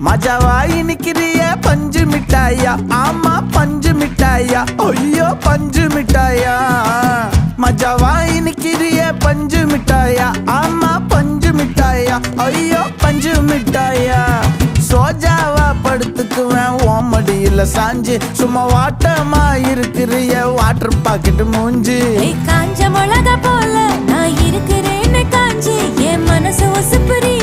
மஜாவாய் நிக்கிறிய பஞ்சு மிட்டாயா, ஆமா பஞ்சு மிட்டாயா, ஐயோ பஞ்சு மிட்டாயா. மஜாவாய் நிக்கிறிய பஞ்சு மிட்டாயா, ஆமா பஞ்சு மிட்டாயா, ஐயோ பஞ்சு மிட்டாயா. சோஜாவா படுத்துக்குவேன் ஓமடியில சாஞ்சு, சும்மா வாட்டமா இருக்கிறிய வாட்டர் பாக்கெட் மூஞ்சி. காஞ்ச மிளகா போல நான் இருக்கிறேன்னு காஞ்சி என் மனசு ஒசுப்புரிய